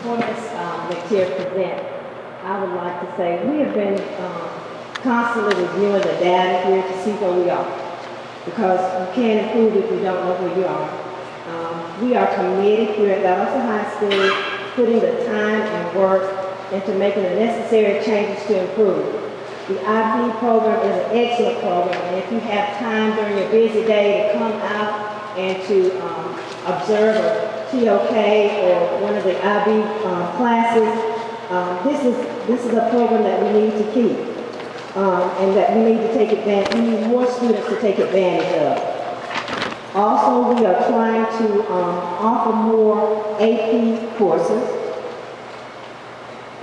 before Ms. McTeer presents, I would like to say we have been constantly reviewing the data here to see where we are, because you can't improve if you don't know where you are. We are committed here at Valdosta High School, putting the time and work into making the necessary changes to improve. The IB program is an excellent program, and if you have time during your busy day to come out and to observe a TOK or one of the IB classes, this is a program that we need to keep, and that we need to take advantage. We need more students to take advantage of. Also, we are trying to offer more AP courses.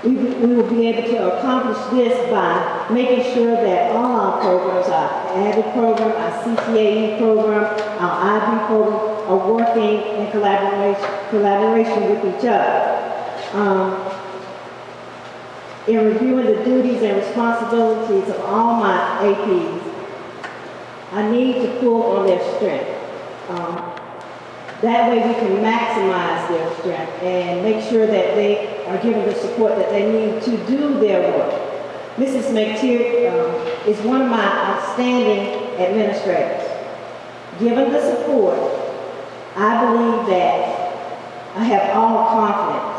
We will be able to accomplish this by making sure that all our programs, our ADD program, our CCAE program, our IB program, are working in collaboration with each other. In reviewing the duties and responsibilities of all my APs, I need to pull on their strength. That way we can maximize their strength and make sure that they are given the support that they need to do their work. Mrs. McTeer is one of my outstanding administrators. Given the support, I believe that I have all confidence.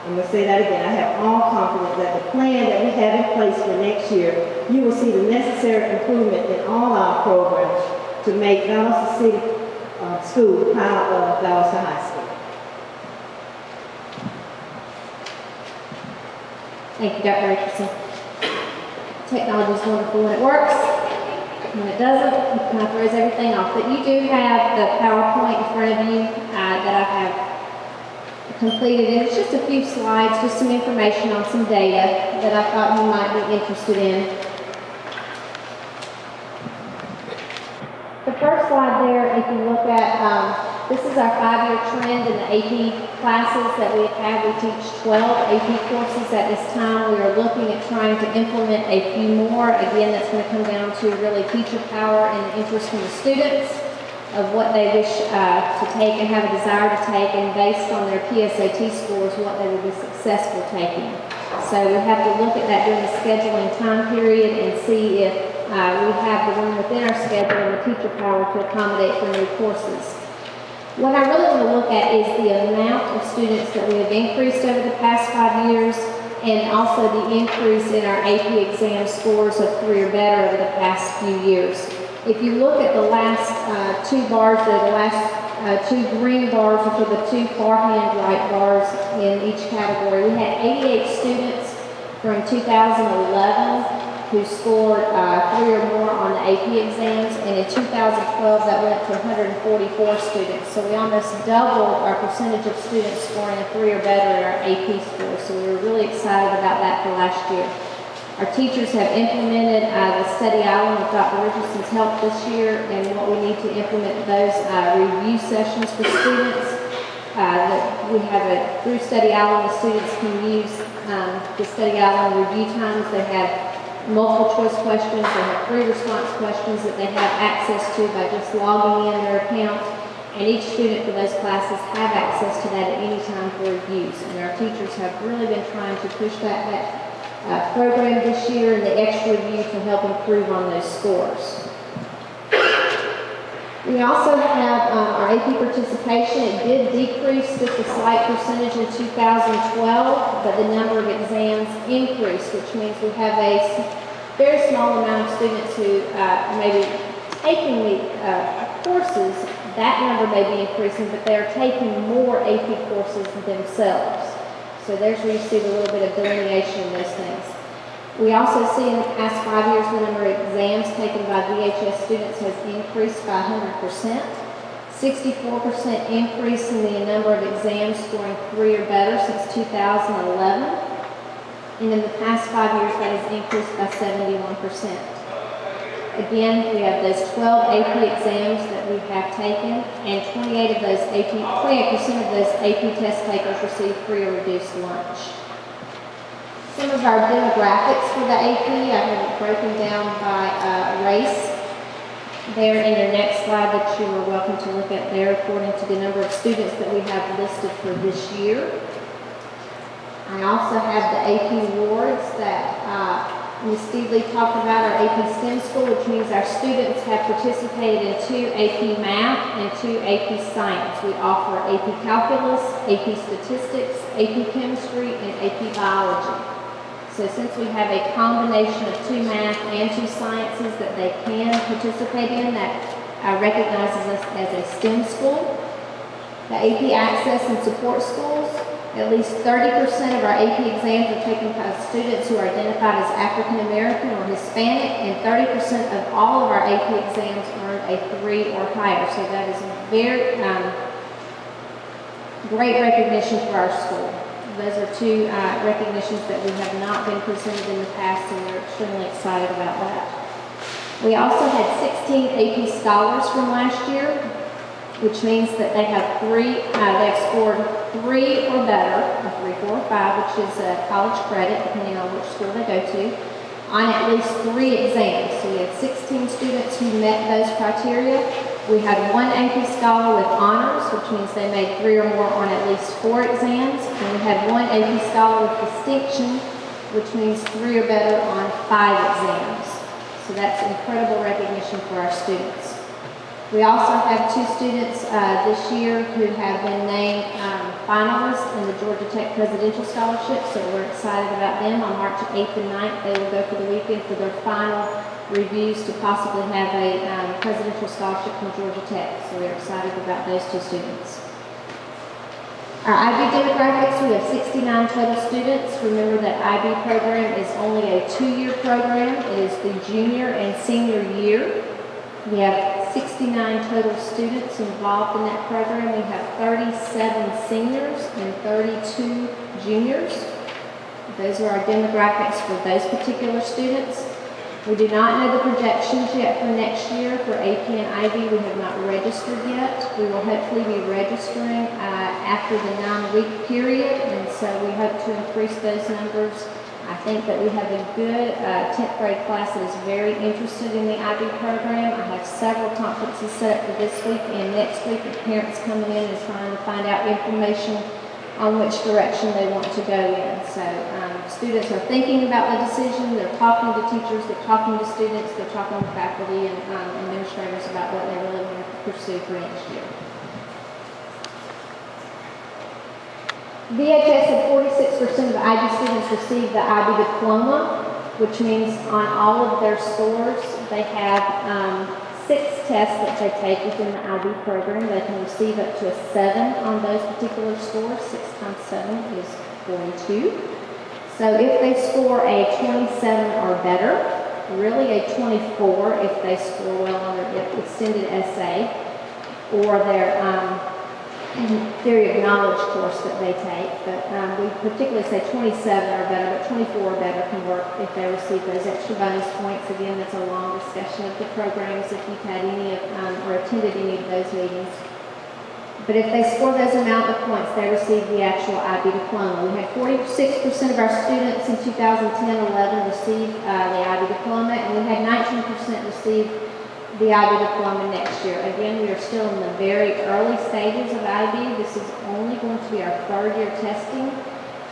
I'm going to say that again. I have all confidence that the plan that we have in place for next year, you will see the necessary improvement in all our programs to make Valdosta City School proud of Valdosta High School. Thank you, Dr. Richardson. Technology is wonderful when it works. When it doesn't, it kind of throws everything off. But you do have the PowerPoint in front of you that I have completed. And it's just a few slides, just some information on some data that I thought you might be interested in. The first slide there, if you look at, this is our 5-year trend in the AP classes that we have had. We teach 12 AP courses at this time. We are looking at trying to implement a few more. Again, that's going to come down to really teacher power and the interest from the students of what they wish to take and have a desire to take, and based on their PSAT scores, what they will be successful taking. So we have to look at that during the scheduling time period and see if we have the room within our schedule and the teacher power to accommodate for new courses. What I really want to look at is the amount of students that we have increased over the past 5 years, and also the increase in our AP exam scores of 3 or better over the past few years. If you look at the last 2 bars, the last 2 green bars, which are the 2 far-hand right bars in each category, we had 88 students from 2011 who scored 3 or more on the AP exams, and in 2012 that went to 144 students. So we almost doubled our percentage of students scoring a 3 or better in our AP scores. So we were really excited about that for last year. Our teachers have implemented the study island with Dr. Richardson's help this year, and what we need to implement those review sessions for students. We have through study island, the students can use the study island review times. They have multiple choice questions, they have free response questions that they have access to by just logging in their account, and each student for those classes have access to that at any time for reviews. And our teachers have really been trying to push that program this year and the extra review to help improve on those scores. We also have our AP participation. It did decrease just a slight percentage in 2012, but the number of exams increased, which means we have a very small amount of students who may be taking the courses. That number may be increasing, but they're taking more AP courses themselves. So there's where you see the little bit of delineation in those things. We also see in the past 5 years the number of exams taken by VHS students has increased by 100%. 64% increase in the number of exams scoring 3 or better since 2011. And in the past 5 years that has increased by 71%. Again, we have those 12 AP exams that we have taken, and 28% of those AP test takers receive free or reduced lunch. Some of our demographics for the AP, I have it broken down by race. There in your next slide that you are welcome to look at there according to the number of students that we have listed for this year. I also have the AP awards that Ms. Steedley talked about, our AP STEM school, which means our students have participated in 2 AP math and 2 AP science. We offer AP calculus, AP statistics, AP chemistry, and AP biology. So since we have a combination of 2 math and 2 sciences that they can participate in, that recognizes us as a STEM school. The AP Access and Support Schools, at least 30% of our AP exams are taken by students who are identified as African American or Hispanic, and 30% of all of our AP exams earn a 3 or higher. So that is very great recognition for our school. Those are 2 recognitions that we have not been presented in the past, and we're extremely excited about that. We also had 16 AP Scholars from last year, which means that they have they've scored 3 or better, a 3, 4, or 5, which is a college credit, depending on which school they go to, on at least 3 exams. So we had 16 students who met those criteria. We had 1 AP Scholar with honors, which means they made 3 or more on at least 4 exams. And we had 1 AP Scholar with distinction, which means 3 or better on 5 exams. So that's incredible recognition for our students. We also have 2 students this year who have been named finalists in the Georgia Tech Presidential Scholarship, so we're excited about them. On March 8th and 9th, they will go for the weekend for their final reviews to possibly have a presidential scholarship from Georgia Tech, so we're excited about those 2 students. Our IB demographics, we have 69 total students. Remember that IB program is only a 2-year program. It is the junior and senior year. We have 69 total students involved in that program. We have 37 seniors and 32 juniors. Those are our demographics for those particular students. We do not know the projections yet for next year for AP and IB. We have not registered yet. We will hopefully be registering after the 9-week period, and so we hope to increase those numbers. I think that we have a good 10th grade class that is very interested in the IB program. I have several conferences set up for this week and next week with parents coming in and trying to find out information on which direction they want to go in. So students are thinking about the decision, they're talking to teachers, they're talking to students, they're talking to faculty and administrators about what they really want to pursue for next year. VHS had 46% of IB students receive the IB diploma, which means on all of their scores, they have 6 tests that they take within the IB program. They can receive up to a 7 on those particular scores. 6 times 7 is 42. So if they score a 27 or better, really a 24 if they score well on their extended essay, or their theory of knowledge course that they take, but we particularly say 27 or better, but 24 or better can work if they receive those extra bonus points. Again, that's a long discussion of the programs if you've had any of, or attended any of those meetings. But if they score those amount of points, they receive the actual IB diploma. We had 46% of our students in 2010-11 receive the IB diploma, and we had 19% receive the IB diploma next year. Again, we are still in the very early stages of IB. This is only going to be our 3rd year testing.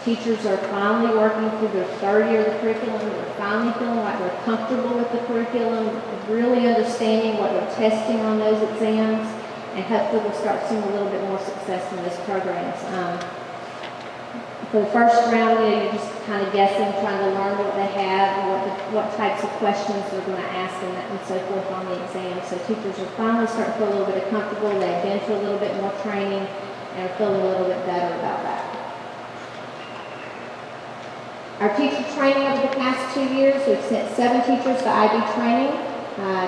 Teachers are finally working through their 3rd year of the curriculum. They're finally feeling like they're comfortable with the curriculum, really understanding what they're testing on those exams, and hopefully we'll start seeing a little bit more success in those programs. For the first round, you're just kind of guessing, trying to learn what they have and what types of questions they're going to ask and so forth on the exam. So teachers are finally starting to feel a little bit comfortable. They've been through a little bit more training and are feeling a little bit better about that. Our teacher training over the past 2 years, we've sent 7 teachers to IB training.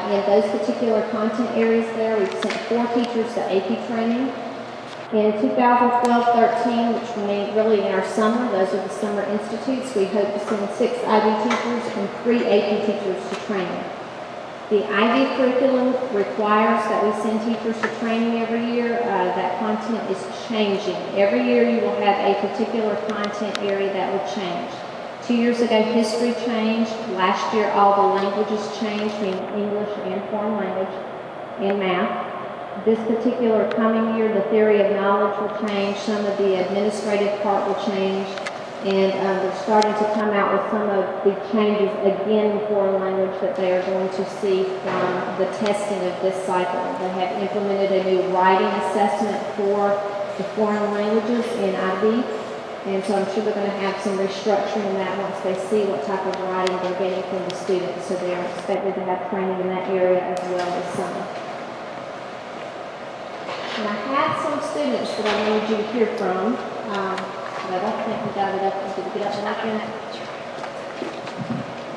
In those particular content areas there, we've sent 4 teachers to AP training. In 2012-13, which we mean really in our summer, those are the summer institutes, we hope to send 6 IB teachers and 3 AP teachers to training. The IB curriculum requires that we send teachers to training every year. That content is changing. Every year you will have a particular content area that will change. 2 years ago, history changed. Last year, all the languages changed, meaning English and foreign language, and math. This particular coming year, the theory of knowledge will change. Some of the administrative part will change. And they're starting to come out with some of the changes again in foreign language that they are going to see from the testing of this cycle. They have implemented a new writing assessment for the foreign languages in IB. And so I'm sure they're going to have some restructuring in that once they see what type of writing they're getting from the students. So they're expected to have training in that area as well this summer. And I had some students that I wanted you to hear from, but I don't think we got it up. Did we get up and again?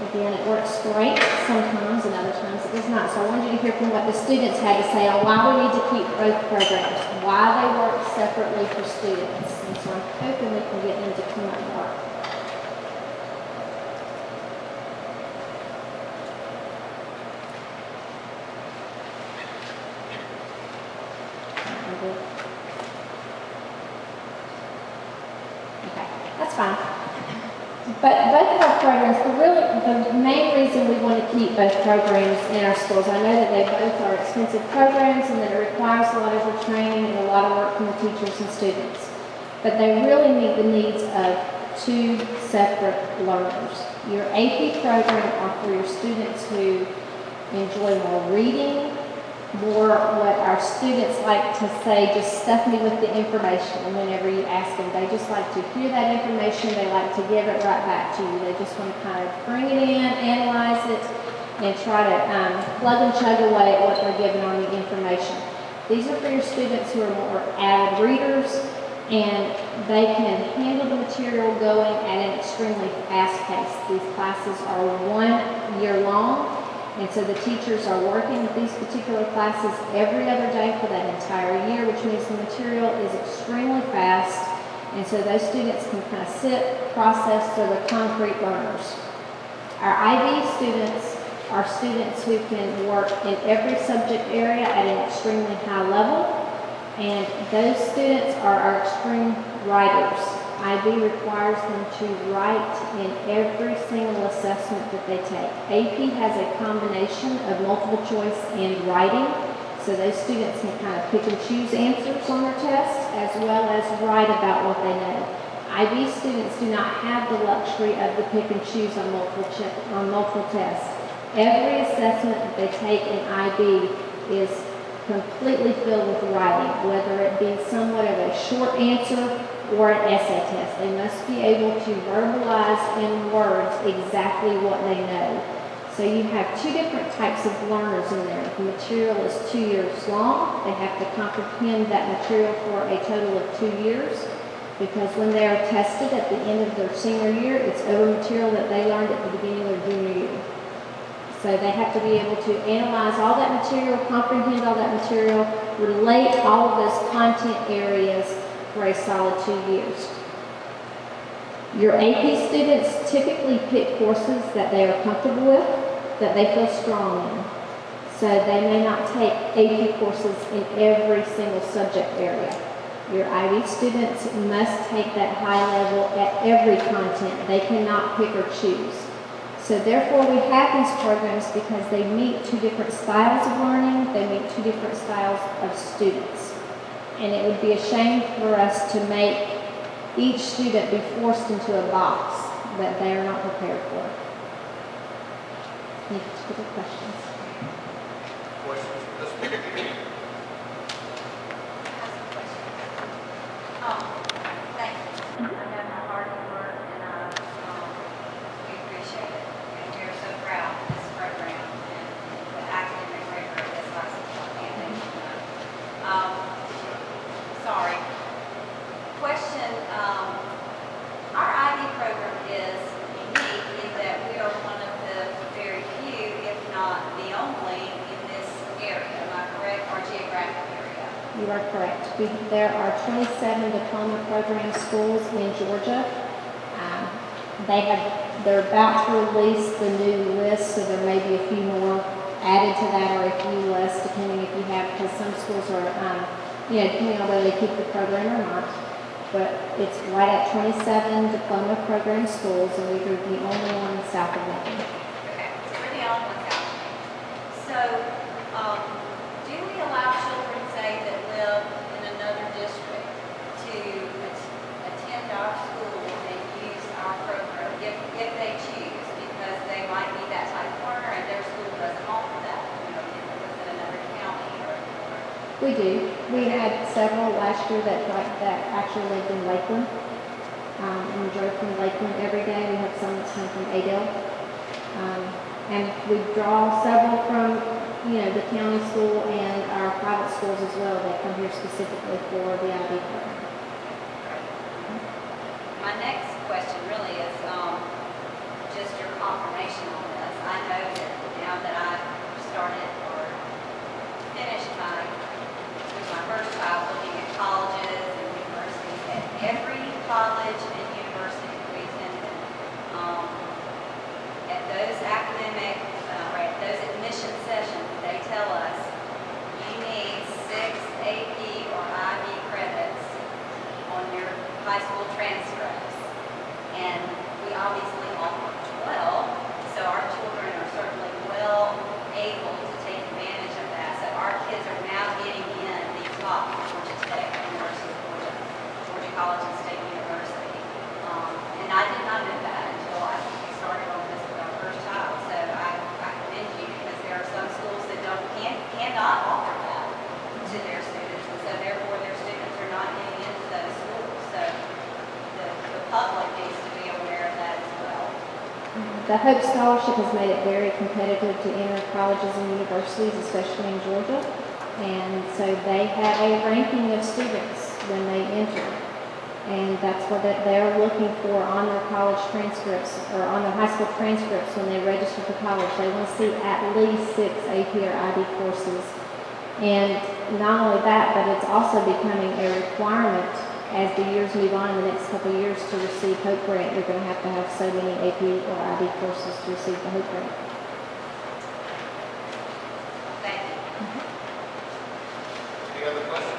Again, it works great sometimes and other times it does not. So I wanted you to hear from what the students had to say on why we need to keep both programs, why they work separately for students. And so I'm hoping we can get them to come up and work. Okay, that's fine. But both of our programs, the main reason we want to keep both programs in our schools, I know that they both are expensive programs and that it requires a lot of retraining and a lot of work from the teachers and students. But they really meet the needs of two separate learners. Your AP program are for your students who enjoy more reading, more what our students like to say, just stuff me with the information. And whenever you ask them, they just like to hear that information. They like to give it right back to you. They just want to kind of bring it in, analyze it, and try to plug and chug away at what they're given on the information. These are for your students who are more avid readers, and they can handle the material going at an extremely fast pace. These classes are 1 year long. And so the teachers are working with these particular classes every other day for that entire year, which means the material is extremely fast. And so those students can kind of sit, process, they're the concrete learners. Our IB students are students who can work in every subject area at an extremely high level. And those students are our extreme writers. IB requires them to write in every single assessment that they take. AP has a combination of multiple choice and writing, so those students can kind of pick and choose answers on their test as well as write about what they know. IB students do not have the luxury of the pick and choose on multiple tests. Every assessment that they take in IB is completely filled with writing, whether it be somewhat of a short answer or an essay test. They must be able to verbalize in words exactly what they know. So you have two different types of learners in there. The material is 2 years long. They have to comprehend that material for a total of 2 years, because when they are tested at the end of their senior year, it's over material that they learned at the beginning of their junior year. So they have to be able to analyze all that material, comprehend all that material, relate all of those content areas for a solid 2 years. Your AP students typically pick courses that they are comfortable with, that they feel strong in. So they may not take AP courses in every single subject area. Your IB students must take that high level at every content. They cannot pick or choose. So therefore we have these programs because they meet two different styles of learning, they meet two different styles of students. And it would be a shame for us to make each student be forced into a box that they are not prepared for. Any particular questions? Questions for this one? Thank you. I know how hard you work, and we appreciate it. And we are so proud of this program and the academic rigor of this class. Sorry. Question. Our IB program is unique in that we are one of the very few, if not the only, in this area. Am I correct? Our geographic area. You are correct. There are 27 diploma program schools in Georgia. They're about to release the new list, so there may be a few more added to that or a few less, depending if you have, because some schools are, depending on whether they keep the program or not. But it's right at 27 diploma program schools, and we're the only one south of Lincoln. Okay, so we're the only ones out there. So, do we allow children, say, that live in another district to attend our school and use We do. We had several last year that actually lived in Lakeland, and drove from Lakeland every day. We have some that come from Adel. And we draw several from, the county school and our private schools as well. They come here specifically for the IB program. My next question really is just your confirmation on this. I know that now that I've started or finished my first child looking at colleges and universities, at every college and university that we attended, at those academic, or at those admission sessions, they tell us you need 6 AP or IB credits on your high school transcripts. And we obviously offer 12, so our children are certainly well able to take advantage of that. So our kids are now getting in the top Georgia Tech, University of Georgia, Georgia College and State University. And I did not know that until I started on this with our first child. So I commend you, because there are some schools that cannot offer that to their students, and so therefore their students are not getting into those schools. So the public needs to be aware of that as well. The Hope Scholarship has made it very competitive to enter colleges and universities, especially in Georgia. And so they have a ranking of students when they enter. And that's what they're looking for on their college transcripts, or on their high school transcripts when they register for college. They want to see at least 6 AP or IB courses. And not only that, but it's also becoming a requirement as the years move on in the next couple of years to receive Hope Grant. You're going to have so many AP or IB courses to receive the Hope Grant. Thank you. Any other questions?